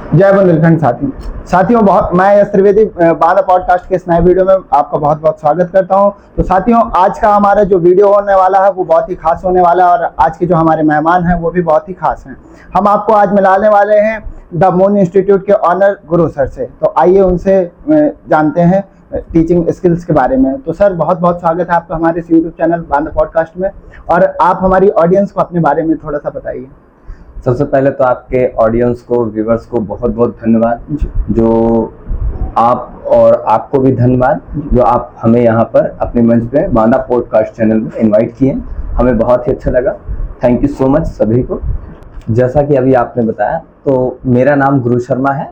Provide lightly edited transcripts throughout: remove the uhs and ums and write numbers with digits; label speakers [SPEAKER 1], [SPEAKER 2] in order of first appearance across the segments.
[SPEAKER 1] जय बुंदेलखंड साथियों मैं यश त्रिवेदी बाला पॉडकास्ट के इस नए वीडियो में आपका बहुत बहुत स्वागत करता हूं। तो साथियों, आज का हमारा जो वीडियो होने वाला है वो बहुत ही खास होने वाला है और आज के जो हमारे मेहमान हैं वो भी बहुत ही खास हैं। हम आपको आज मिलाने वाले हैं द मून इंस्टीट्यूट के ऑनर गुरु सर से। तो आइए उनसे जानते हैं टीचिंग स्किल्स के बारे में। तो सर, बहुत बहुत स्वागत है आपका हमारे इस यूट्यूब चैनल बाला पॉडकास्ट में, और आप हमारी ऑडियंस को अपने बारे में थोड़ा सा बताइए।
[SPEAKER 2] सबसे पहले तो आपके ऑडियंस को, व्यूवर्स को बहुत बहुत धन्यवाद, जो आप और आपको भी धन्यवाद जो आप हमें यहाँ पर अपने मंच पे बांदा पॉडकास्ट चैनल में इनवाइट किए। हमें बहुत ही अच्छा लगा। थैंक यू सो मच सभी को। जैसा कि अभी आपने बताया, तो मेरा नाम गुरु शर्मा है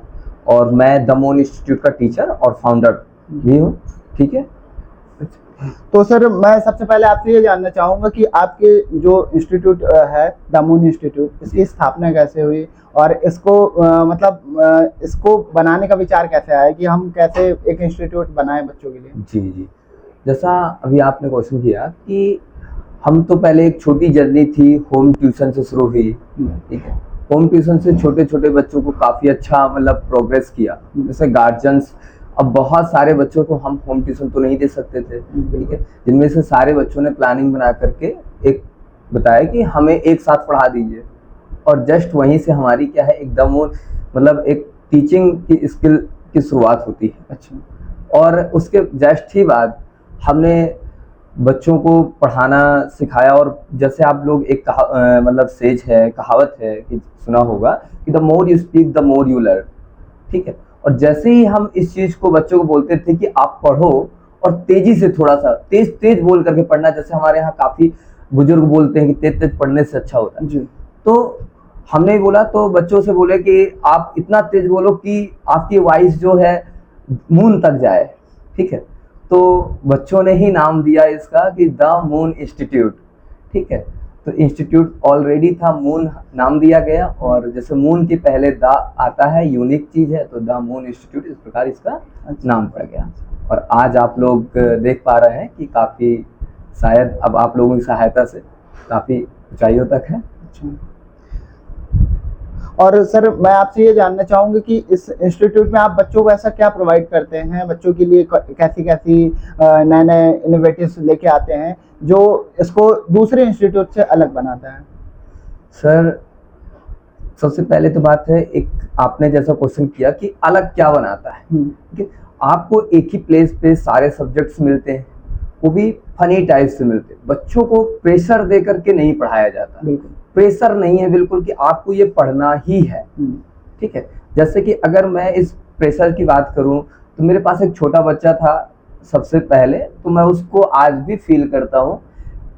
[SPEAKER 2] और मैं द मून इंस्टीट्यूट का टीचर और फाउंडर भी हूँ। ठीक है।
[SPEAKER 1] तो सर, मैं सबसे पहले आपसे ये जानना चाहूँगा कि आपके जो इंस्टीट्यूट है द मून इंस्टीट्यूट, इसकी स्थापना कैसे हुई और इसको इसको बनाने का विचार कैसे आया कि हम कैसे एक इंस्टीट्यूट बनाएं बच्चों के लिए।
[SPEAKER 2] जी, जैसा अभी आपने क्वेश्चन किया कि हम तो पहले एक छोटी जर्नी थी, होम ट्यूशन से शुरू हुई। ठीक है। होम ट्यूशन से छोटे छोटे बच्चों को काफ़ी अच्छा प्रोग्रेस किया। जैसे गार्जियंस, अब बहुत सारे बच्चों को हम होम ट्यूशन तो नहीं दे सकते थे। ठीक है। जिनमें से सारे बच्चों ने प्लानिंग बना करके एक बताया कि हमें एक साथ पढ़ा दीजिए, और जस्ट वहीं से हमारी क्या है एकदम एक टीचिंग की स्किल की शुरुआत होती है।
[SPEAKER 1] अच्छा।
[SPEAKER 2] और उसके जस्ट ही बाद हमने बच्चों को पढ़ाना सिखाया। और जैसे आप लोग एक सेज है, कहावत है कि सुना होगा कि the more you speak the more you learn. ठीक है। और जैसे ही हम इस चीज को बच्चों को बोलते थे कि आप पढ़ो, और तेजी से थोड़ा सा तेज बोल करके पढ़ना, जैसे हमारे यहाँ काफी बुजुर्ग बोलते हैं कि तेज पढ़ने से अच्छा होता है जी। तो हमने बोला, तो बच्चों से बोले कि आप इतना तेज बोलो कि आपकी वॉइस जो है मून तक जाए। ठीक है। तो बच्चों ने ही नाम दिया इसका कि द मून इंस्टीट्यूट। ठीक है। तो इंस्टीट्यूट ऑलरेडी था, मून नाम दिया गया, और जैसे मून के पहले द आता है, यूनिक चीज है, तो द मून इंस्टीट्यूट इस प्रकार इसका नाम पड़ गया। और आज आप लोग देख पा रहे हैं कि काफी, शायद अब आप लोगों की सहायता से काफी ऊंचाइयों तक है।
[SPEAKER 1] और सर, मैं आपसे ये जानना चाहूँगी कि इस इंस्टीट्यूट में आप बच्चों को ऐसा क्या प्रोवाइड करते हैं, बच्चों के लिए कैसी नए इनोवेटिव्स लेके आते हैं जो इसको दूसरे इंस्टीट्यूट से अलग बनाता है।
[SPEAKER 2] सर, सबसे पहले तो बात है, एक आपने जैसा क्वेश्चन किया कि अलग क्या बनाता है। कि आपको एक ही प्लेस पे सारे सब्जेक्ट्स मिलते हैं, वो भी फनी टाइप से मिलते हैं। बच्चों को प्रेशर दे करके नहीं पढ़ाया जाता। बिल्कुल प्रेशर नहीं है, बिल्कुल कि आपको ये पढ़ना ही है। ठीक है। जैसे कि अगर मैं इस प्रेशर की बात करूं, तो मेरे पास एक छोटा बच्चा था सबसे पहले, तो मैं उसको आज भी फील करता हूं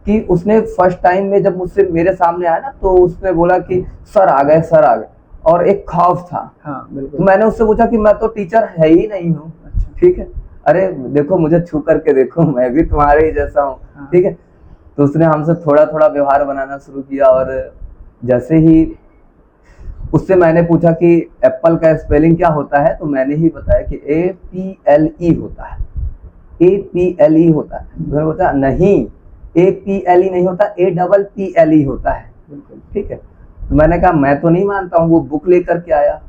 [SPEAKER 2] कि उसने फर्स्ट टाइम में जब मुझसे मेरे सामने आया ना, तो उसने बोला कि सर आ गए, सर आ गए, और एक खौफ था। हाँ, बिल्कुल। तो मैंने उससे पूछा कि मैं तो टीचर है ही नहीं हूँ। अच्छा। ठीक है। अरे देखो, मुझे छू करके देखो, मैं भी तुम्हारे ही जैसा हूँ। हाँ। ठीक है। तो उसने हमसे थोड़ा थोड़ा व्यवहार बनाना शुरू किया, और जैसे ही उससे मैंने पूछा कि एप्पल का स्पेलिंग क्या होता है, तो मैंने ही बताया कि APLE होता है, APLE होता है। उसने बताया नहीं, APLE नहीं होता, APPLE होता है। ठीक है। तो मैंने कहा मैं तो नहीं मानता हूँ। वो बुक लेकर के आया।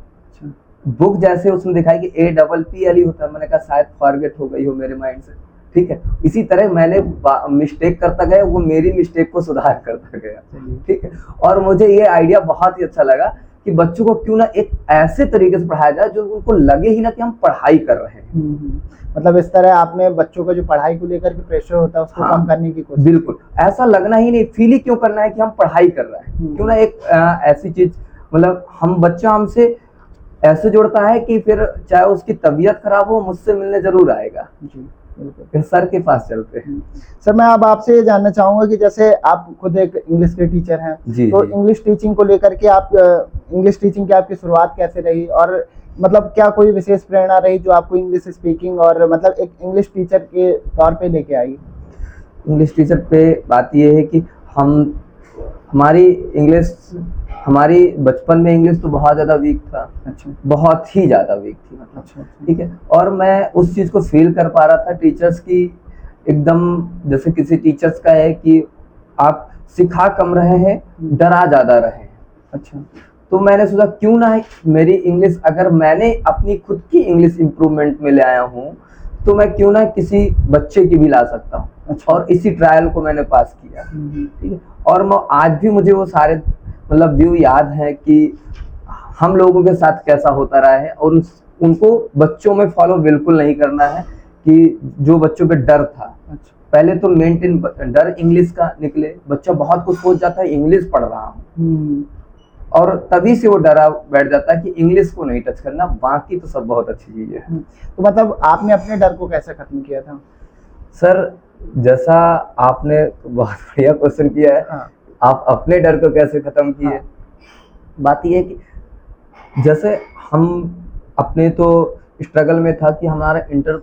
[SPEAKER 2] बुक जैसे उसने दिखाई कि APPLE होता है, मैंने कहा शायद फॉरगेट हो गई हो मेरे माइंड से। ठीक है। इसी तरह मैंने मिस्टेक करता गया, वो मेरी मिस्टेक को सुधार करता गया। ठीक है। और मुझे ये आइडिया बहुत ही अच्छा लगा कि बच्चों को क्यों ना एक ऐसे तरीके से पढ़ाया जाए जो उनको लगे ही ना कि हम पढ़ाई कर रहे हैं।
[SPEAKER 1] मतलब इस तरह आपने बच्चों का जो पढ़ाई को लेकर के प्रेशर होता है उसको कम करने की कोशिश।
[SPEAKER 2] बिल्कुल, ऐसा लगना ही नहीं, फील ही क्यों करना है कि हम पढ़ाई कर रहे हैं। क्यों ना एक ऐसी चीज, बच्चा हमसे ऐसे जुड़ता है कि फिर चाहे उसकी तबीयत खराब हो, मुझसे मिलने जरूर आएगा जी। फिर सर के पास चलते हैं।
[SPEAKER 1] सर, मैं अब आपसे ये जानना चाहूंगा कि जैसे आप खुद एक इंग्लिश के टीचर हैं जी, तो इंग्लिश टीचिंग को लेकर के आप इंग्लिश टीचिंग की आपकी शुरुआत कैसे रही, और क्या कोई विशेष प्रेरणा रही जो आपको इंग्लिश स्पीकिंग और एक इंग्लिश टीचर के तौर पे लेके आई।
[SPEAKER 2] इंग्लिश टीचर पे बात ये है कि हमारी बचपन में इंग्लिश तो बहुत ज़्यादा वीक था। अच्छा। बहुत ही ज़्यादा वीक थी। अच्छा। ठीक है। और मैं उस चीज़ को फील कर पा रहा था टीचर्स की, एकदम जैसे किसी टीचर्स का है कि आप सिखा कम रहे हैं, डरा ज़्यादा रहे हैं। अच्छा। तो मैंने सोचा क्यों ना मेरी इंग्लिश, अगर मैंने अपनी खुद की इंग्लिश इंप्रूवमेंट में ले आया हूँ तो मैं क्यों ना किसी बच्चे की भी ला सकता हूँ।
[SPEAKER 1] अच्छा।
[SPEAKER 2] और इसी ट्रायल को मैंने पास किया, ठीक है। और मैं आज भी मुझे वो सारे मतलब व्यू याद है कि हम लोगों के साथ कैसा होता रहा है, और उनको बच्चों में फॉलो बिल्कुल नहीं करना है कि जो बच्चों पे डर था।
[SPEAKER 1] अच्छा।
[SPEAKER 2] पहले तो मेंटेन डर इंग्लिश का निकले, बच्चा बहुत कुछ सोच जाता है इंग्लिश पढ़ रहा हूँ, और तभी से वो डरा बैठ जाता है कि इंग्लिश को नहीं टच करना, बाकी तो सब बहुत अच्छी चीज है।
[SPEAKER 1] तो मतलब आपने अपने डर को कैसे खत्म किया था?
[SPEAKER 2] सर जैसा आपने बहुत बढ़िया क्वेश्चन किया है।
[SPEAKER 1] हाँ।
[SPEAKER 2] आप अपने डर को कैसे खत्म किए?
[SPEAKER 1] हाँ।
[SPEAKER 2] बात ये है कि जैसे हम अपने तो स्ट्रगल में था कि हमारा इंटर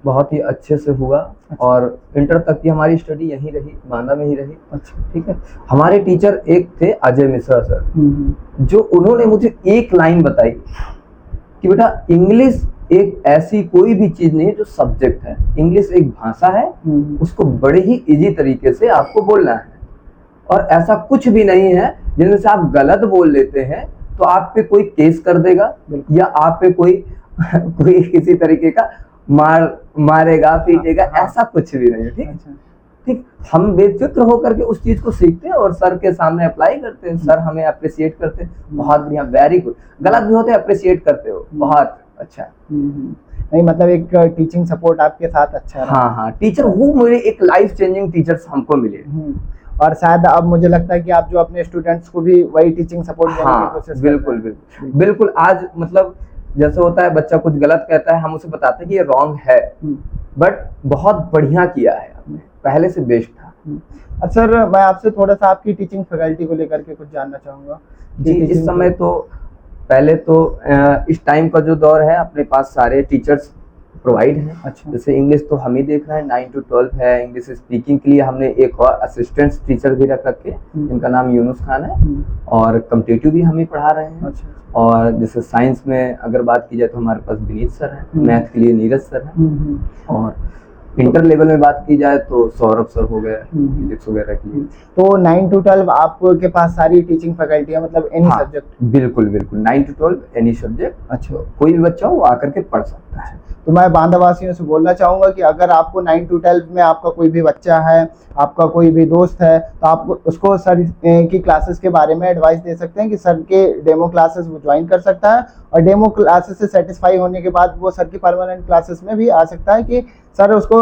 [SPEAKER 2] बहुत ही अच्छे से हुआ। अच्छा। और इंटर तक की हमारी स्टडी यहीं रही, बांदा में ही रही।
[SPEAKER 1] अच्छा।
[SPEAKER 2] ठीक है। हमारे टीचर एक थे अजय मिश्रा सर, जो उन्होंने मुझे एक लाइन बताई कि बेटा इंग्लिश एक ऐसी कोई भी चीज नहीं है जो सब्जेक्ट है, इंग्लिश एक भाषा है, उसको बड़े ही इजी तरीके से आपको बोलना है, और ऐसा कुछ भी नहीं है जिनमें से आप गलत बोल लेते हैं तो आप पे कोई केस कर देगा या आप पे कोई कोई किसी तरीके का मारेगा पीटेगा। हाँ। ऐसा कुछ भी नहीं है। ठीक। अच्छा। ठीक। हम बेफिक्र होकर के उस चीज को सीखते हैं और सर के सामने अप्लाई करते हैं, सर हमें अप्रिशिएट करते हैं, बहुत बढ़िया, वेरी गुड। गलत भी होते अप्रिशिएट करते हो, बहुत अच्छा।
[SPEAKER 1] नहीं मतलब एक टीचिंग सपोर्ट आपके साथ अच्छा रहा।
[SPEAKER 2] हाँ हाँ, टीचर वो मुझे एक लाइफ चेंजिंग टीचर्स हमको मिले।
[SPEAKER 1] और शायद अब मुझे लगता है कि आप जो अपने स्टूडेंट्स को भी वही टीचिंग सपोर्ट देने की कोशिश कर रहे हैं।
[SPEAKER 2] बिल्कुल बिल्कुल बिल्कुल। आज मतलब जैसे होता है बच्चा कुछ गलत कहता है, हम उसे बताते हैं कि ये रॉन्ग है, बट बहुत बढ़िया किया है आपने, पहले से बेस्ट था।
[SPEAKER 1] सर मैं आपसे थोड़ा सा आपकी टीचिंग फैकल्टी को लेकर के कुछ जानना चाहूंगा।
[SPEAKER 2] जी, इस समय तो पहले तो इस टाइम का जो दौर है अपने पास सारे टीचर्स प्रोवाइड हैं। अच्छा। जैसे इंग्लिश तो हम ही देख रहे हैं, 9 to 12 है। इंग्लिश स्पीकिंग के लिए हमने एक और असिस्टेंट टीचर भी रख रखे, जिनका नाम यूनुस खान है, और कम्पिटिटिव भी हम ही पढ़ा रहे हैं। अच्छा। और जैसे साइंस में अगर बात की जाए तो हमारे पास विनीत सर है, मैथ के लिए नीरज सर है, और इंटर लेवल में बात की जाए तो सौरभ सर हो गए फिजिक्स वगैरह के लिए।
[SPEAKER 1] तो 9 to 12 आपके पास सारी टीचिंग फैकल्टी है, मतलब एनी सब्जेक्ट?
[SPEAKER 2] बिल्कुल बिल्कुल, 9 to 12 एनी सब्जेक्ट। अच्छा। कोई भी बच्चा हो आकर के पढ़ सकता है।
[SPEAKER 1] तो मैं बांदा वासियों से बोलना चाहूंगा कि अगर आपको 9 to 12 में आपका कोई भी बच्चा है, आपका कोई भी दोस्त है, तो आप उसको सर की क्लासेस के बारे में एडवाइस दे सकते हैं कि सर के डेमो क्लासेस वो ज्वाइन कर सकता है, और डेमो क्लासेस से सेटिस्फाई होने के बाद वो सर की परमानेंट क्लासेस में भी आ सकता है। कि सर उसको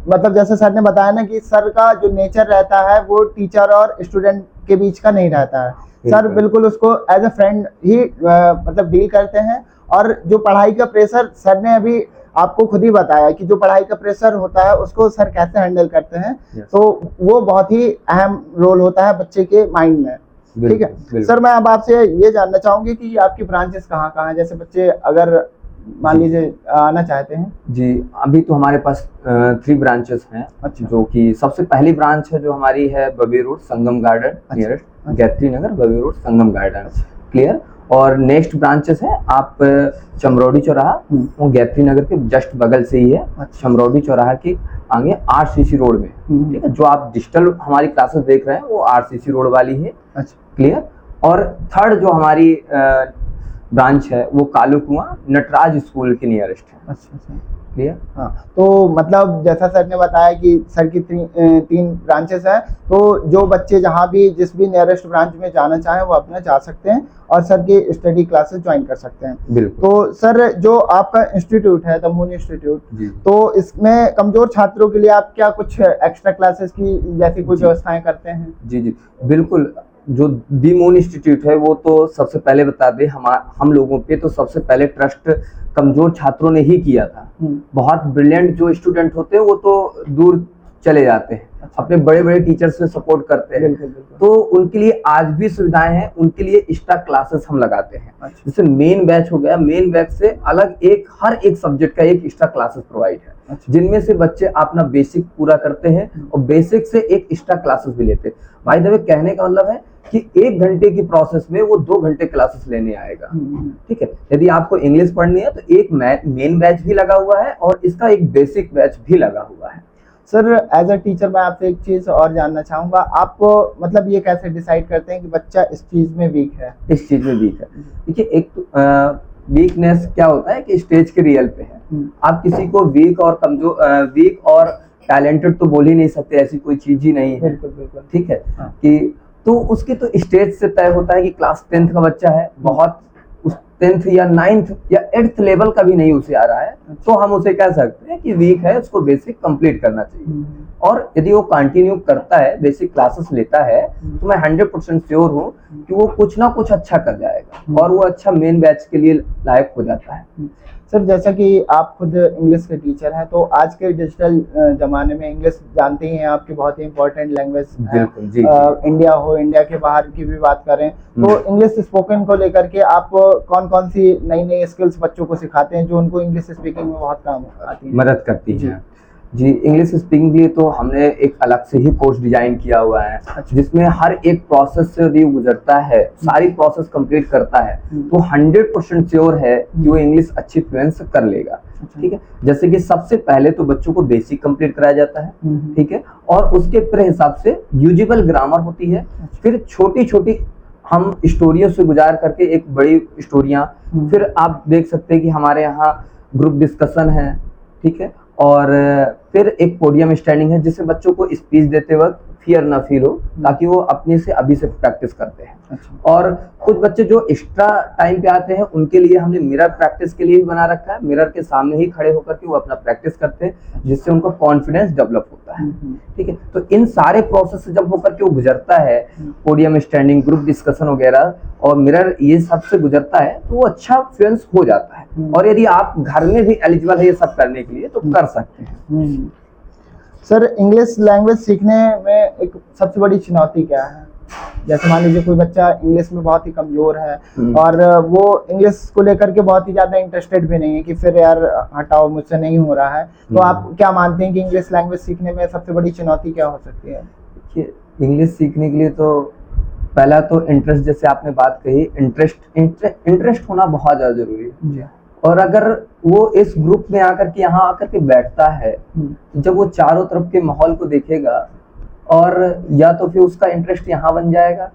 [SPEAKER 1] मतलब जैसे सर ने बताया ना कि सर का जो नेचर रहता है वो टीचर और स्टूडेंट के बीच का नहीं रहता है। सर बिल्कुल उसको एज अ फ्रेंड ही मतलब डील करते हैं। और जो पढ़ाई का प्रेशर, सर ने अभी आपको खुद ही बताया कि जो पढ़ाई का प्रेशर होता है उसको सर कैसे हैंडल करते हैं। तो वो बहुत ही अहम रोल होता है बच्चे के माइंड में। ठीक है सर, मैं अब आपसे ये जानना चाहूंगी कि आपकी ब्रांचेस कहाँ कहाँ हैं, जैसे बच्चे अगर मान लीजिए आना चाहते हैं।
[SPEAKER 2] जी, अभी तो हमारे पास 3 ब्रांचेस हैं। अच्छा। जो कि सबसे पहली ब्रांच है जो हमारी है बबी रोड संगम गार्डन नियरेस्ट। अच्छा। गायत्री नगर बबी रोड संगम गार्डन। अच्छा। क्लियर। और नेक्स्ट ब्रांचेस है आप चमरौड़ी चौराहा, वो गायत्री नगर के जस्ट बगल से ही है। अच्छा। चमरौड़ी चौराहा के आगे RCC रोड में। ठीक है। जो आप डिजिटल हमारी क्लासेस देख रहे हैं वो RCC रोड वाली है। अच्छा। क्लियर। और थर्ड जो हमारी ब्रांच है वो कालू कुआं नटराज स्कूल के नियरेस्ट है। अच्छा अच्छा। क्लियर।
[SPEAKER 1] हाँ, तो मतलब जैसा सर ने बताया कि सर की 3 ब्रांचेस हैं, तो जो बच्चे जहाँ भी जिस भी नियरेस्ट ब्रांच में जाना चाहें वो अपना जा सकते हैं और सर की स्टडी क्लासेस ज्वाइन कर सकते हैं।
[SPEAKER 2] बिल्कुल।
[SPEAKER 1] तो सर जो आपका इंस्टीट्यूट है द मून इंस्टीट्यूट, तो इसमें कमजोर छात्रों के लिए आप क्या कुछ एक्स्ट्रा क्लासेस की जैसी कुछ व्यवस्थाएं करते हैं?
[SPEAKER 2] जी जी बिल्कुल। जो दी मून इंस्टीट्यूट है वो तो सबसे पहले बता दे, हम लोगों पे तो सबसे पहले ट्रस्ट कमजोर छात्रों ने ही किया था। बहुत ब्रिलियंट जो स्टूडेंट होते हैं वो तो दूर चले जाते हैं। अच्छा। अपने बड़े बड़े टीचर से सपोर्ट करते हैं। बिल्कुल, बिल्कुल। तो उनके लिए आज भी सुविधाएं हैं, उनके लिए एक्स्ट्रा क्लासेस हम लगाते हैं। अच्छा। जैसे मेन बैच हो गया, मेन बैच से अलग हर एक सब्जेक्ट का एक एक्स्ट्रा क्लासेस प्रोवाइड है। अच्छा। जिनमें से बच्चे अपना बेसिक पूरा करते हैं और बेसिक से एक एक्स्ट्रा क्लासेस भी लेते हैं। बाय द वे कहने का मतलब है कि 1 घंटे की प्रोसेस में वो 2 घंटे क्लासेस लेने आएगा। ठीक है। यदि आपको इंग्लिश पढ़नी है तो एक मेन बैच भी लगा हुआ है और इसका एक बेसिक बैच भी लगा हुआ है।
[SPEAKER 1] सर एज अ टीचर मैं आपसे एक चीज और जानना चाहूंगा, आपको मतलब ये कैसे डिसाइड करते हैं कि बच्चा इस चीज में वीक है?
[SPEAKER 2] इस चीज में वीक है, देखिए एक वीकनेस क्या होता है कि स्टेज के रियल पे है। आप किसी को वीक और कमजोर, वीक और टैलेंटेड तो बोल ही नहीं सकते, ऐसी कोई चीज ही नहीं है।
[SPEAKER 1] बिल्कुल बिल्कुल।
[SPEAKER 2] ठीक है।
[SPEAKER 1] हाँ।
[SPEAKER 2] कि तो उसके तो स्टेज से तय होता है कि क्लास 10th का बच्चा है, बहुत उस 10th या 9th या 8th लेवल का भी नहीं उसे आ रहा है, तो हम उसे कह सकते हैं कि वीक है, उसको बेसिक कंप्लीट करना चाहिए। और यदि वो कंटिन्यू करता है, बेसिक क्लासेस लेता है, तो मैं 100% श्योर हूँ कि वो कुछ ना कुछ अच्छा कर जाएगा और वो अच्छा मेन बैच के लिए लायक हो जाता है।
[SPEAKER 1] सर जैसा कि आप खुद इंग्लिश के टीचर हैं, तो आज के डिजिटल जमाने में इंग्लिश जानते ही हैं आपकी बहुत ही इंपॉर्टेंट लैंग्वेज है।
[SPEAKER 2] बिल्कुल जी।
[SPEAKER 1] इंडिया हो, इंडिया के बाहर की भी बात करें तो इंग्लिश स्पोकन को लेकर के आप कौन कौन सी नई नई स्किल्स बच्चों को सिखाते हैं जो उनको इंग्लिश स्पीकिंग में बहुत काम आती है?
[SPEAKER 2] मदद करती है जी। इंग्लिश स्पीकिंग के लिए तो हमने एक अलग से ही कोर्स डिजाइन किया हुआ है।
[SPEAKER 1] अच्छा।
[SPEAKER 2] जिसमें हर एक प्रोसेस से यदि गुजरता है, सारी प्रोसेस कंप्लीट करता है, तो 100% श्योर है कि वो इंग्लिश अच्छी फ्लुएंस कर लेगा। ठीक है। जैसे कि सबसे पहले तो बच्चों को बेसिक कंप्लीट कराया जाता है। ठीक है। और उसके फिर हिसाब से यूजेबल ग्रामर होती है। फिर छोटी छोटी हम स्टोरियों से गुजार करके एक बड़ी स्टोरियां, फिर आप देख सकते हैं कि हमारे यहाँ ग्रुप डिस्कशन है। ठीक है। और फिर एक पोडियम स्टैंडिंग है, जिससे बच्चों को स्पीच देते वक्त फियर ना फील हो, ताकि वो अपने से अभी से प्रैक्टिस करते हैं। अच्छा। और कुछ बच्चे जो एक्स्ट्रा टाइम पे आते हैं, उनके लिए हमने मिरर प्रैक्टिस के लिए भी बना रखा है। मिरर के सामने ही खड़े होकर के वो अपना प्रैक्टिस करते हैं, जिससे उनका कॉन्फिडेंस डेवलप होता है। ठीक है। तो इन सारे प्रोसेस से जब होकर के वो गुजरता है, पोडियम स्टैंडिंग, ग्रुप डिस्कशन वगैरह और मिरर, ये सब से गुजरता है, तो वो अच्छा फ्लुएंस हो जाता है। और यदि आप घर में भी एलिजिबल है ये सब करने के लिए, तो कर सकते हैं।
[SPEAKER 1] सर इंग्लिश लैंग्वेज सीखने में एक सबसे बड़ी चुनौती क्या है? जैसे मान लीजिए कोई बच्चा इंग्लिश में बहुत ही कमजोर है और वो इंग्लिश को लेकर के बहुत ही ज्यादा इंटरेस्टेड भी नहीं है कि फिर यार हटाओ मुझसे नहीं हो रहा है, तो आप क्या मानते हैं कि इंग्लिश लैंग्वेज सीखने में सबसे बड़ी चुनौती क्या हो सकती है?
[SPEAKER 2] इंग्लिश सीखने के लिए तो पहला तो इंटरेस्ट, जैसे आपने बात कही, इंटरेस्ट होना बहुत ज्यादा जरूरी है। और अगर वो इस ग्रुप में आकर के यहाँ आकर के बैठता है, जब वो चारों तरफ के माहौल को देखेगा, और या तो फिर उसका इंटरेस्ट यहाँ बन जाएगा,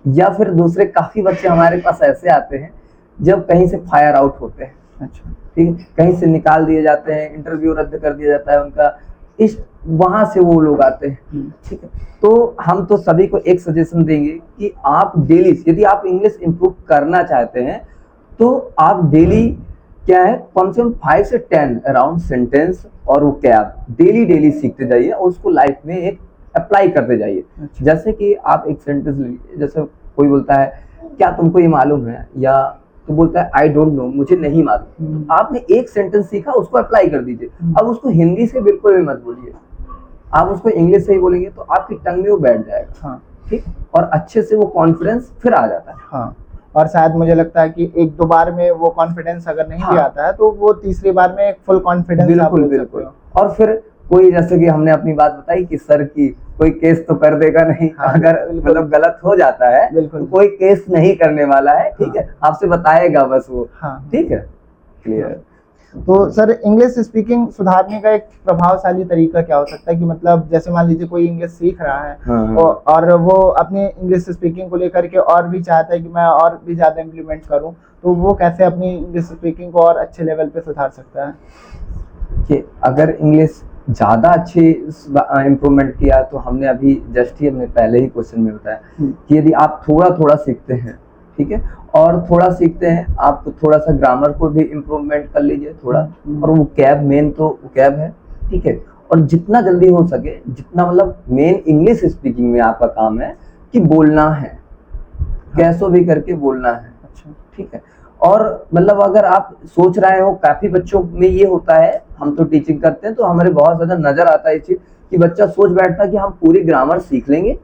[SPEAKER 2] या फिर दूसरे काफी बच्चे हमारे पास ऐसे आते हैं जब कहीं से फायर आउट होते हैं। अच्छा। ठीक है। कहीं से निकाल दिए जाते हैं, इंटरव्यू रद्द कर दिया जाता है उनका, इस वहां से वो लोग आते हैं। ठीक है। तो हम तो सभी को एक सजेशन देंगे कि आप डेली, यदि आप इंग्लिश इंप्रूव करना चाहते हैं, तो आप डेली क्या है, कम से कम 5 से 10 अराउंड सेंटेंस और वो कैब डेली सीखते जाइए और उसको लाइफ में एक अप्लाई करते जाइए। अच्छा। जैसे कि आप एक सेंटेंस लीजिए, जैसे कोई बोलता है क्या तुमको ये मालूम है, या तो बोलता है आई डोंट नो, मुझे नहीं मालूम। आपने एक सेंटेंस सीखा, उसको अप्लाई कर दीजिए। अब उसको हिंदी से बिल्कुल भी मत बोलिए, आप उसको इंग्लिश से ही बोलेंगे, तो आपकी टंग में वो बैठ जाएगा। हाँ। ठीक। और अच्छे से वो कॉन्फिडेंस फिर आ जाता है। हाँ।
[SPEAKER 1] और शायद मुझे लगता है कि एक दो बार में वो कॉन्फिडेंस अगर नहीं भी आता है, तो वो तीसरी बार में फुल कॉन्फिडेंस।
[SPEAKER 2] बिल्कुल। और फिर कोई, जैसे कि हमने अपनी बात बताई कि सर की कोई केस तो कर देगा नहीं। हाँ, अगर मतलब गलत हो जाता है तो कोई केस नहीं करने वाला है। ठीक है। आपसे बताएगा बस वो। ठीक है। क्लियर।
[SPEAKER 1] तो सर इंग्लिश स्पीकिंग सुधारने का एक प्रभावशाली तरीका क्या हो सकता है? कि मतलब जैसे मान लीजिए कोई इंग्लिश सीख रहा है और वो अपनी इंग्लिश स्पीकिंग को लेकर के और भी चाहता है कि मैं और भी ज्यादा इम्प्लीमेंट करूं, तो वो कैसे अपनी इंग्लिश स्पीकिंग को और अच्छे लेवल पे सुधार सकता है?
[SPEAKER 2] कि अगर इंग्लिश ज्यादा अच्छी इम्प्रूवमेंट किया, तो हमने अभी जस्ट ही हमने पहले ही क्वेश्चन में बताया कि यदि आप थोड़ा सीखते हैं, ठीक है, और थोड़ा सीखते हैं, आप थोड़ा सा ग्रामर को भी इम्प्रूवमेंट कर लीजिए थोड़ा, और वो कैब मेन तो कैब है। ठीक है। और जितना जल्दी हो सके, जितना मतलब मेन इंग्लिश स्पीकिंग में आपका काम है कि बोलना है, कैसो भी करके बोलना है। अच्छा। ठीक है। और मतलब अगर आप सोच रहे हो, काफी बच्चों में ये होता है, हम तो टीचिंग करते हैं तो हमारे बहुत ज्यादा नजर आता है ये चीज कि बच्चा सोच बैठता है कि हम पूरी ग्रामर सीख लेंगे,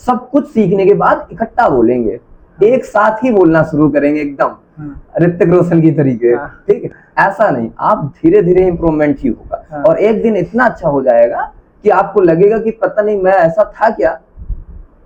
[SPEAKER 2] सब कुछ सीखने के बाद इकट्ठा बोलेंगे, एक साथ ही बोलना शुरू करेंगे एकदम ऋतिक रोशन की तरीके। ठीक है। ऐसा नहीं, आप धीरे धीरे इम्प्रूवमेंट ही होगा, और एक दिन इतना अच्छा हो जाएगा कि आपको लगेगा कि पता नहीं मैं ऐसा था क्या,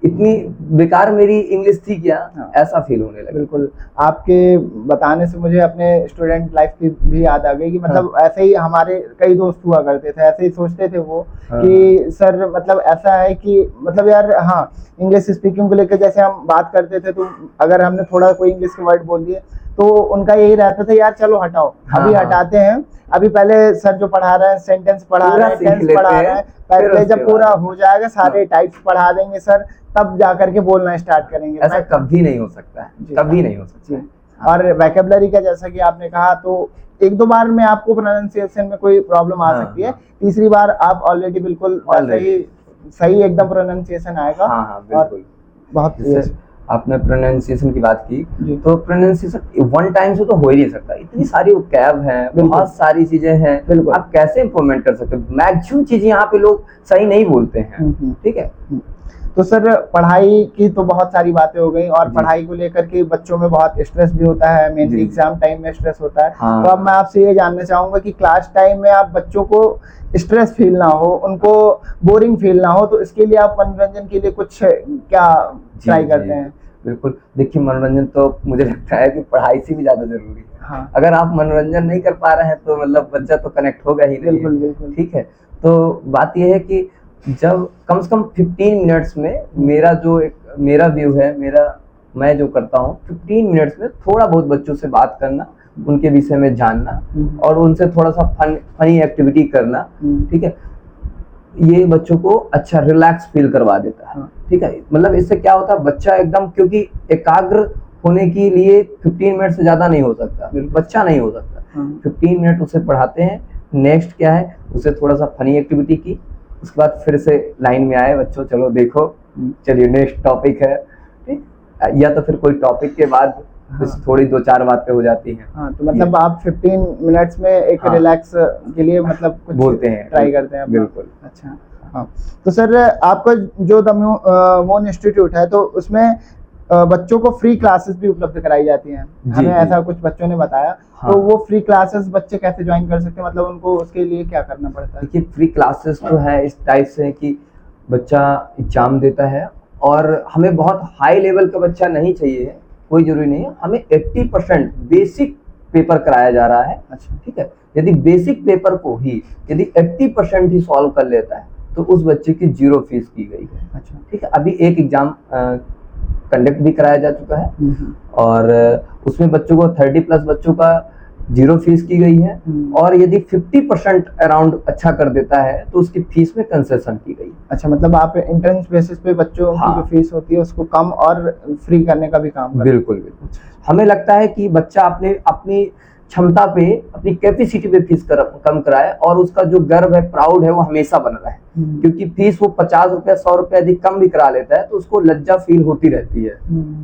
[SPEAKER 2] इतनी बेकार मेरी इंग्लिश थी क्या,
[SPEAKER 1] हाँ।
[SPEAKER 2] ऐसा फील होने लगा।
[SPEAKER 1] बिल्कुल, आपके बताने से मुझे अपने स्टूडेंट लाइफ की भी याद आ गई कि मतलब ऐसे ही हमारे कई दोस्त हुआ करते थे, ऐसे ही सोचते थे वो कि सर मतलब ऐसा है कि मतलब यार हाँ, इंग्लिश स्पीकिंग को लेकर जैसे हम बात करते थे तो अगर हमने थोड़ा कोई इंग्लिश के वर्ड बोल दिए तो उनका यही रहता था यार चलो हटाओ, अभी हटाते हैं, अभी पहले सर जो पढ़ा रहे हैं सेंटेंस पढ़ा रहे हैं, टेंस पढ़ा रहे हैं, पहले जब पूरा हो जाएगा सारे टाइप्स पढ़ा देंगे सर, तब जा करके बोलना स्टार्ट करेंगे।
[SPEAKER 2] ऐसा कभी नहीं हो सकता है, कभी नहीं हो सकता है।
[SPEAKER 1] और वोकैबुलरी का जैसा कि आपने कहा तो एक दो बार में आपको प्रोनाउंसिएशन में कोई प्रॉब्लम आ सकती है, तीसरी बार आप ऑलरेडी बिल्कुल सही एकदम प्रोनाउंसिएशन आएगा।
[SPEAKER 2] हाँ बिल्कुल।
[SPEAKER 1] बहुत
[SPEAKER 2] आपने प्रोनाउंसिएशन की बात की, तो प्रोनाउंसिएशन वन टाइम से तो हो ही नहीं सकता, इतनी सारी वोकैब है, बहुत सारी चीजें हैं, आप कैसे इंप्रूवमेंट कर सकते हो? मैक्सिमम चीजें यहाँ पे लोग सही नहीं बोलते हैं, ठीक है।
[SPEAKER 1] तो सर पढ़ाई की तो बहुत सारी बातें हो गई, और पढ़ाई को लेकर के बच्चों में बहुत स्ट्रेस भी होता है, मेनली एग्जाम टाइम में स्ट्रेस होता है। तो अब मैं आपसे ये जानना चाहूंगा कि क्लास टाइम में आप बच्चों को स्ट्रेस फील ना हो, उनको बोरिंग फील ना हो, तो इसके लिए आप मनोरंजन के लिए कुछ क्या ट्राई करते हैं?
[SPEAKER 2] बिल्कुल, देखिए मनोरंजन तो मुझे लगता है कि पढ़ाई से भी ज्यादा जरूरी है।
[SPEAKER 1] हाँ।
[SPEAKER 2] अगर आप मनोरंजन नहीं कर पा रहे हैं तो मतलब बच्चा तो कनेक्ट होगा ही नहीं।
[SPEAKER 1] बिल्कुल बिल्कुल,
[SPEAKER 2] ठीक है। तो बात यह है कि जब कम से कम 15 मिनट्स में मेरा व्यू है, मैं जो करता हूँ 15 मिनट्स में थोड़ा बहुत बच्चों से बात करना, उनके विषय में जानना और उनसे थोड़ा सा फनी एक्टिविटी करना, ठीक है, ये बच्चों को अच्छा रिलैक्स फील करवा देता है। ठीक है, मतलब इससे क्या होता है, बच्चा एकदम, क्योंकि एकाग्र होने के लिए 15 मिनट से ज्यादा नहीं हो सकता, बच्चा नहीं हो सकता। 15 मिनट उसे पढ़ाते हैं, नेक्स्ट क्या है, उसे थोड़ा सा फनी एक्टिविटी की, उसके बाद फिर से लाइन में आए बच्चों, चलो देखो, चलिए नेक्स्ट टॉपिक है, ठीक, या तो फिर कोई टॉपिक के बाद कुछ थोड़ी 2-4 बातें हो जाती हैं।
[SPEAKER 1] हाँ, तो मतलब आप 15 मिनट्स में एक रिलैक्स के लिए मतलब कुछ
[SPEAKER 2] बोलते हैं,
[SPEAKER 1] ट्राई करते हैं?
[SPEAKER 2] बिल्कुल।
[SPEAKER 1] अच्छा, हाँ। तो सर आपका जो द मून इंस्टीट्यूट है, तो उसमें बच्चों को फ्री क्लासेस भी उपलब्ध कराई जाती हैं, हमें ऐसा कुछ बच्चों ने बताया। हाँ। तो वो फ्री क्लासेस बच्चे कैसे ज्वाइन कर सकते हैं, मतलब उनको उसके लिए क्या करना पड़ता है?
[SPEAKER 2] देखिए, फ्री क्लासेस जो है इस टाइप से है कि बच्चा एग्जाम देता है, और हमें बहुत हाई लेवल का बच्चा नहीं चाहिए, कोई जरूरी नहीं है, हमें 80% बेसिक पेपर कराया जा रहा है। अच्छा, ठीक है। यदि बेसिक पेपर को ही यदि 80% ही सॉल्व कर लेता है तो उस बच्चे की 0 फीस की गई है। अच्छा, ठीक है। अभी एक एग्जाम कंडक्ट भी कराया जा चुका है, और उसमें बच्चों को 30+ बच्चों का 0 फीस की गई है, और यदि 50% अराउंड अच्छा कर देता है तो उसकी फीस में कंसेशन की गई।
[SPEAKER 1] अच्छा, मतलब आप एंट्रेंस बेसिस पे बच्चों की जो फीस होती है उसको कम और फ्री करने का भी काम करते हैं?
[SPEAKER 2] बिल्कुल बिल्कुल। हमें लगता है कि बच्चा अपनी क्षमता पे, अपनी कैपेसिटी पे फीस कम कराए, और उसका जो गर्व है, प्राउड है, वो हमेशा बना रहे। क्योंकि फीस वो 50 रुपया 100 रुपया यदि कम भी करा लेता है तो उसको लज्जा फील होती रहती है।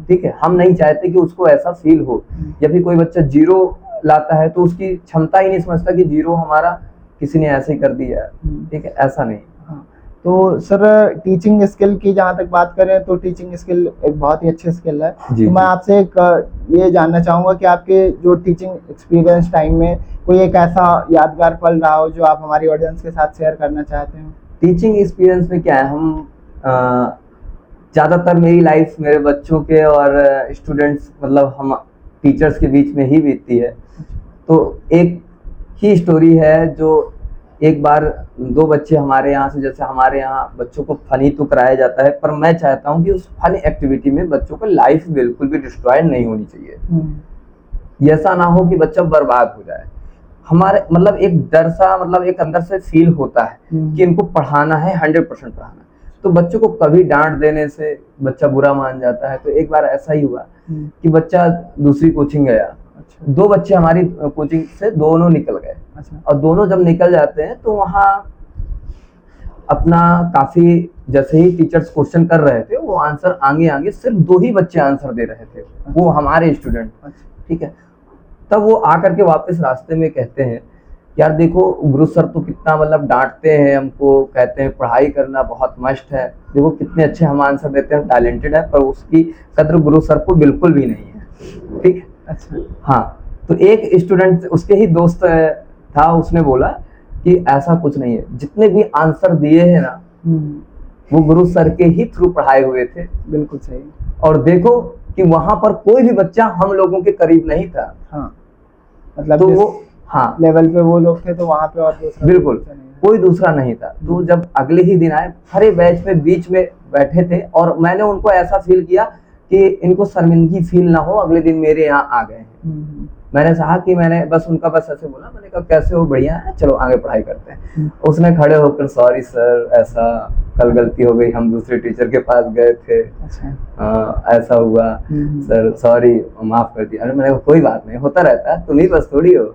[SPEAKER 2] ठीक है, हम नहीं चाहते कि उसको ऐसा फील हो। या फिर कोई बच्चा 0 लाता है तो उसकी क्षमता ही नहीं समझता कि 0 हमारा किसी ने ऐसे ही कर दिया। ठीक है, ऐसा नहीं।
[SPEAKER 1] तो सर टीचिंग स्किल की जहाँ तक बात करें तो टीचिंग स्किल एक बहुत ही अच्छी स्किल है। तो मैं आपसे ये जानना चाहूँगा कि आपके जो टीचिंग एक्सपीरियंस टाइम में कोई एक ऐसा यादगार पल रहा हो जो आप हमारी ऑडियंस के साथ शेयर करना चाहते हो?
[SPEAKER 2] टीचिंग एक्सपीरियंस में क्या है, हम ज़्यादातर मेरी लाइफ मेरे बच्चों के और स्टूडेंट्स, मतलब हम टीचर्स के बीच में ही बीतती है। तो एक ही स्टोरी है, जो एक बार 2 बच्चे हमारे यहाँ से, जैसे हमारे यहाँ बच्चों को फनी तो कराया जाता है, पर मैं चाहता हूँ कि उस फनी एक्टिविटी में बच्चों को लाइफ बिल्कुल भी डिस्ट्रॉय नहीं होनी चाहिए। ऐसा ना हो कि बच्चा बर्बाद हो जाए। हमारे मतलब एक डर सा, मतलब एक अंदर से फील होता है कि इनको पढ़ाना है, 100% पढ़ाना है। तो बच्चों को कभी डांट देने से बच्चा बुरा मान जाता है। तो एक बार ऐसा ही हुआ कि बच्चा दूसरी कोचिंग गया। 2 बच्चे हमारी कोचिंग से दोनों निकल गए। अच्छा। और दोनों जब निकल जाते हैं तो वहाँ अपना काफी, जैसे ही टीचर्स क्वेश्चन कर रहे थे, वो आंसर आगे सिर्फ 2 ही बच्चे आंसर दे रहे थे। अच्छा। वो हमारे स्टूडेंट। अच्छा। ठीक है। तब वो आकर के वापस रास्ते में कहते हैं, यार देखो गुरु सर तो कितना मतलब डांटते हैं हमको, कहते हैं पढ़ाई करना बहुत मस्ट है, देखो कितने अच्छे हम आंसर देते हैं, टैलेंटेड है, पर उसकी कद्र गुरु सर को बिल्कुल भी नहीं है। ठीक। अच्छा। हाँ, तो एक स्टूडेंट, उसके ही दोस्त था, उसने बोला कि ऐसा कुछ नहीं है, जितने भी आंसर दिए हैं ना, वो गुरु सर के ही थ्रू पढ़ाए हुए थे।
[SPEAKER 1] बिल्कुल सही।
[SPEAKER 2] और देखो कि वहां पर कोई भी बच्चा हम लोगों के करीब नहीं था।
[SPEAKER 1] हाँ, मतलब
[SPEAKER 2] तो वो हाँ
[SPEAKER 1] लेवल पे वो लोग थे तो वहां पे और दूसरा
[SPEAKER 2] बिल्कुल कोई दूसरा नहीं था। तो जब अगले ही दिन आए, हरे बैच में बीच में बैठे थे और मैंने उनको ऐसा फील किया कि इनको शर्मिंदगी फील ना हो, अगले दिन मेरे यहाँ आ गए हैं। मैंने कहा कि मैंने बस उनका बस ऐसे बोला, मैंने कहा कैसे हो, बढ़िया है, चलो आगे पढ़ाई करते हैं। उसने खड़े होकर सॉरी सर, ऐसा कल गलती हो गई, हम दूसरे टीचर के पास गए थे। अच्छा। ऐसा हुआ सर, सॉरी, माफ कर दिया। अरे मैंने कहा कोई बात नहीं, होता रहता है, तुम ही बस थोड़ी हो।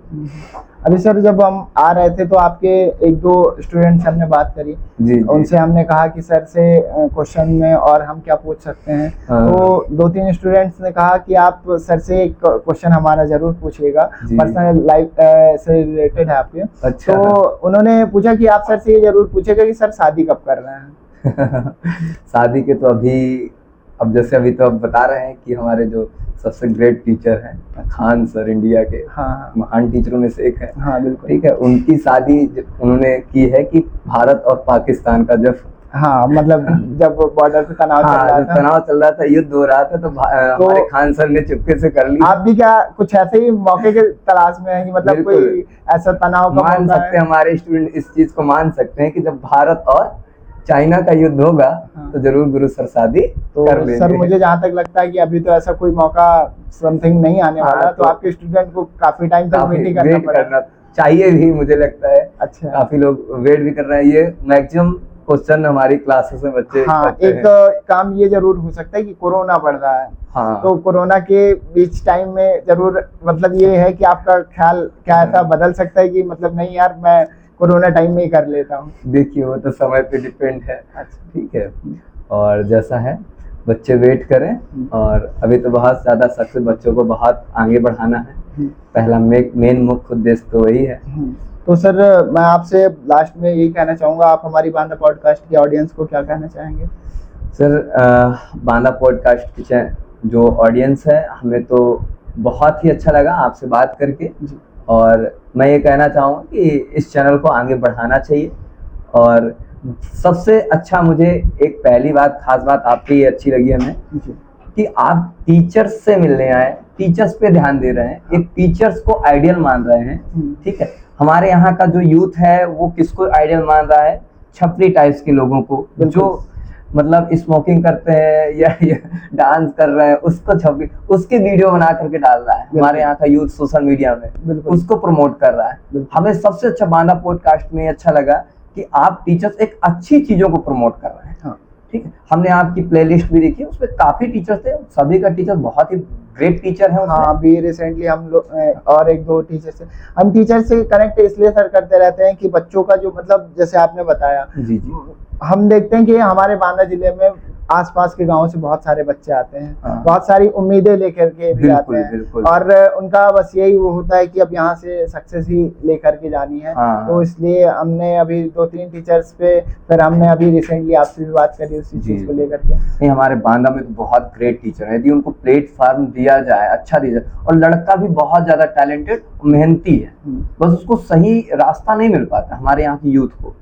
[SPEAKER 1] अभी सर जब हम आ रहे थे तो आपके एक दो स्टूडेंट से हमने बात करी जी, उनसे हमने कहा कि सर से क्वेश्चन में और हम क्या पूछ सकते हैं। तो दो तीन स्टूडेंट्स ने कहा कि आप सर से एक क्वेश्चन हमारा जरूर पूछिएगा, पर्सनल लाइफ से रिलेटेड है आपके। अच्छा। तो उन्होंने पूछा कि आप सर से ये जरूर पूछेगा कि सर शादी कब कर रहे हैं।
[SPEAKER 2] शादी के तो अब जैसे अभी तो अब बता रहे हैं कि हमारे जो सबसे ग्रेट टीचर हैं खान सर, इंडिया के महान टीचरों में से एक है। हाँ बिल्कुल। ठीक है, उनकी शादी उन्होंने की है कि भारत और पाकिस्तान का जब
[SPEAKER 1] मतलब जब बॉर्डर पे तनाव
[SPEAKER 2] चल रहा था, युद्ध हो रहा था, तो हमारे खान सर ने चुपके से कर ली।
[SPEAKER 1] आप भी क्या कुछ ऐसे ही मौके के तलाश में हैं कि मतलब कोई ऐसा तनाव
[SPEAKER 2] मान सकते हैं, हमारे स्टूडेंट इस चीज को मान सकते हैं कि जब भारत और चाइना का युद्ध होगा तो जरूर गुरु सर शादी कर लेंगे।
[SPEAKER 1] सर मुझे जहाँ तक लगता है कि अभी तो ऐसा कोई मौका समथिंग नहीं आने वाला, तो आपके स्टूडेंट को काफी टाइम तक वेट करना
[SPEAKER 2] चाहिए भी, मुझे लगता है।
[SPEAKER 1] अच्छा।
[SPEAKER 2] काफी लोग वेट भी कर रहे हैं। ये मैक्सिमम क्वेश्चन हमारी क्लासेस में बच्चे
[SPEAKER 1] एक काम ये जरूर हो सकता है कि कोरोना बढ़ रहा है। तो कोरोना के बीच टाइम में जरूर मतलब ये है कि आपका ख्याल क्या ऐसा बदल सकता है कि मतलब नहीं यार मैं कोरोना टाइम में ही कर लेता हूँ।
[SPEAKER 2] देखिए वो तो समय पे डिपेंड है। अच्छा। ठीक है, और जैसा है बच्चे वेट करें। और अभी तो बहुत ज्यादा सक्सेस, बच्चों को बहुत आगे बढ़ाना है। पहला मेन मुख्य उद्देश्य तो वही है।
[SPEAKER 1] तो सर मैं आपसे लास्ट में यही कहना चाहूंगा, आप हमारी बांदा पॉडकास्ट की ऑडियंस को क्या कहना चाहेंगे?
[SPEAKER 2] सर बांदा पॉडकास्ट की जो ऑडियंस है, हमें तो बहुत ही अच्छा लगा आपसे बात करके। और मैं ये कहना चाहूँगा कि इस चैनल को आगे बढ़ाना चाहिए। और सबसे अच्छा मुझे एक पहली बात, खास बात आपकी ये अच्छी लगी हमें कि आप टीचर्स से मिलने आए, टीचर्स पे ध्यान दे रहे हैं, एक टीचर्स को आइडियल मान रहे हैं। ठीक है, हमारे यहाँ का जो यूथ है वो किसको आइडियल मान रहा है? छपरी टाइप्स के लोगों को, जो मतलब स्मोकिंग करते हैं या डांस कर रहे हैं, उसको छपरी, उसकी वीडियो बना करके डाल रहा है। हमारे यहाँ का यूथ सोशल मीडिया में उसको प्रमोट कर रहा है। हमें सबसे अच्छा बांदा पॉडकास्ट में अच्छा लगा कि आप टीचर्स एक अच्छी चीजों को प्रमोट कर रहे हैं। ठीक है, हमने आपकी प्लेलिस्ट भी देखी, उसमें काफी टीचर थे, सभी का टीचर बहुत ही ग्रेट टीचर है।
[SPEAKER 1] अभी रिसेंटली हम लोग और एक दो टीचर से, हम टीचर से कनेक्ट इसलिए सर करते रहते हैं कि बच्चों का जो मतलब जैसे आपने बताया, जी, हम देखते हैं कि हमारे बांदा जिले में आसपास के गांवों से बहुत सारे बच्चे आते हैं, बहुत सारी उम्मीदें लेकर के भी आते हैं, और उनका बस यही वो होता है कि अब यहाँ से सक्सेस ही लेकर के जानी है। तो इसलिए हमने अभी 2-3 टीचर्स पे, फिर हमने अभी रिसेंटली आपसे भी बात करी उसी चीज को लेकर के।
[SPEAKER 2] नहीं, हमारे बांदा में तो बहुत ग्रेट टीचर है, यदि उनको प्लेटफॉर्म दिया जाए, अच्छा दिया जाए। और लड़का भी बहुत ज्यादा टैलेंटेड, मेहनती है, बस उसको सही रास्ता नहीं मिल पाता हमारे यहाँ की यूथ को,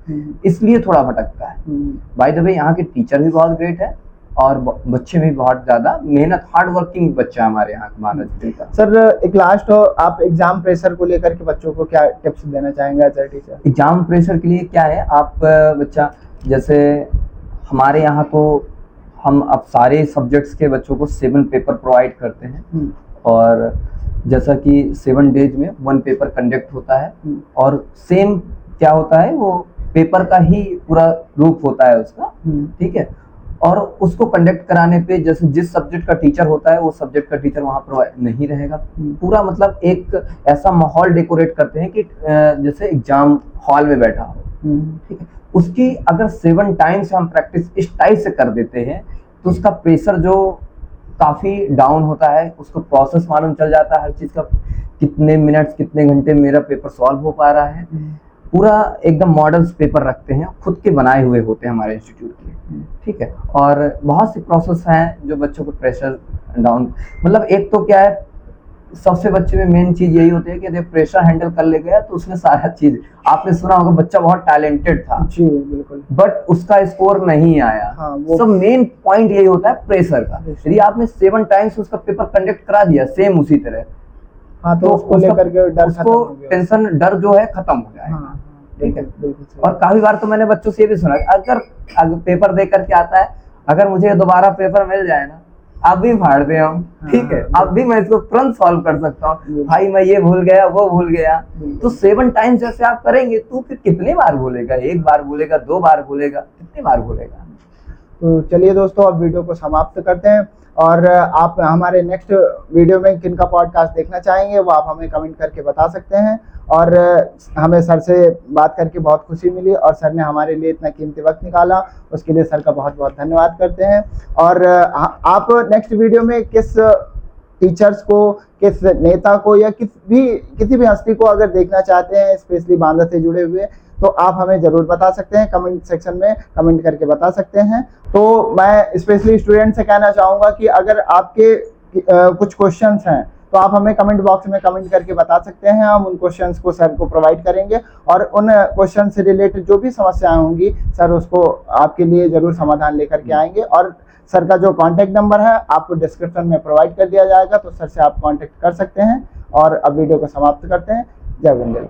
[SPEAKER 2] इसलिए थोड़ा भटकता है। बाय द वे यहाँ के टीचर भी बहुत ग्रेट है और बच्चे भी बहुत ज्यादा मेहनत, हार्ड वर्किंग बच्चा हमारे यहाँ माना जाता है।
[SPEAKER 1] सर एक लास्ट हो, आप एग्जाम प्रेशर को लेकर के बच्चों को क्या टिप्स देना चाहेंगे as a teacher?
[SPEAKER 2] Exam pressure के लिए क्या है, आप बच्चा जैसे हमारे यहाँ तो हम अब सारे सब्जेक्ट्स के बच्चों को 7 पेपर प्रोवाइड करते हैं। और जैसा कि 7 डेज में 1 पेपर कंडक्ट होता है, और सेम क्या होता है, वो पेपर का ही पूरा रूप होता है उसका। ठीक है, और उसको कंडक्ट कराने पे जैसे जिस सब्जेक्ट का टीचर होता है वो सब्जेक्ट का टीचर वहाँ प्रोवाइड नहीं रहेगा। पूरा मतलब एक ऐसा माहौल डेकोरेट करते हैं कि जैसे एग्जाम हॉल में बैठा हो। ठीक है, उसकी अगर 7 टाइम्स हम प्रैक्टिस इस टाइप से कर देते हैं तो उसका प्रेशर जो काफी डाउन होता है, उसको प्रोसेस मालूम चल जाता है हर चीज का, कितने मिनट्स कितने घंटे मेरा पेपर सॉल्व हो पा रहा है। पूरा एकदम मॉडल्स पेपर रखते हैं, खुद के बनाए हुए होते हैं हमारे इंस्टीट्यूट के। ठीक है, और बहुत सी प्रोसेस हैं जो बच्चों को प्रेशर डाउन, मतलब एक तो क्या है, सबसे बच्चे में मेन चीज यही होती है कि यदि प्रेशर हैंडल कर ले गया तो उसमें सारा चीज, आपने सुना होगा बच्चा बहुत टैलेंटेड था
[SPEAKER 1] जी बिल्कुल,
[SPEAKER 2] बट उसका स्कोर नहीं आया।
[SPEAKER 1] हाँ, वो
[SPEAKER 2] सब मेन पॉइंट यही होता है प्रेशर का। यदि आपने 7 टाइम्स उसका पेपर कंडक्ट करा दिया सेम उसी तरह,
[SPEAKER 1] हाँ, तो उसको लेकर के डर खत्म
[SPEAKER 2] उसको
[SPEAKER 1] हो गया,
[SPEAKER 2] टेंशन डर जो है खत्म हो जाएगा।
[SPEAKER 1] हाँ,
[SPEAKER 2] ठीक है।
[SPEAKER 1] बिल्कुल सही।
[SPEAKER 2] और काफी बार तो मैंने बच्चों से ये भी सुना, अगर पेपर दे करके आता है, अगर मुझे दोबारा पेपर मिल जाए ना, आप भी फाड़ दे हम, ठीक है, अब भी मैं इसको तुरंत सॉल्व कर सकता हूँ, भाई मैं ये भूल गया वो भूल गया। तो 7 टाइम्स जैसे आप करेंगे तो फिर कितने बार भूलेगा, 1 बार भूलेगा, 2 बार भूलेगा, कितनी बार भूलेगा।
[SPEAKER 1] तो चलिए दोस्तों, अब वीडियो को समाप्त करते हैं, और आप हमारे नेक्स्ट वीडियो में किनका पॉडकास्ट देखना चाहेंगे वो आप हमें कमेंट करके बता सकते हैं। और हमें सर से बात करके बहुत खुशी मिली, और सर ने हमारे लिए इतना कीमती वक्त निकाला, उसके लिए सर का बहुत बहुत धन्यवाद करते हैं। और आप नेक्स्ट वीडियो में किस टीचर्स को, किस नेता को, या किसी भी हस्ती को अगर देखना चाहते हैं स्पेशली बांदा से जुड़े हुए, तो आप हमें ज़रूर बता सकते हैं, कमेंट सेक्शन में कमेंट करके बता सकते हैं। तो मैं स्पेशली स्टूडेंट से कहना चाहूँगा कि अगर आपके कुछ क्वेश्चंस हैं तो आप हमें कमेंट बॉक्स में कमेंट करके बता सकते हैं, हम उन क्वेश्चंस को सर को प्रोवाइड करेंगे, और उन क्वेश्चन से रिलेटेड जो भी समस्याएं होंगी सर उसको आपके लिए ज़रूर समाधान लेकर के आएंगे। और सर का जो कॉन्टैक्ट नंबर है आपको डिस्क्रिप्शन में प्रोवाइड कर दिया जाएगा, तो सर से आप कॉन्टैक्ट कर सकते हैं। और अब वीडियो को समाप्त करते हैं। जय वंदे।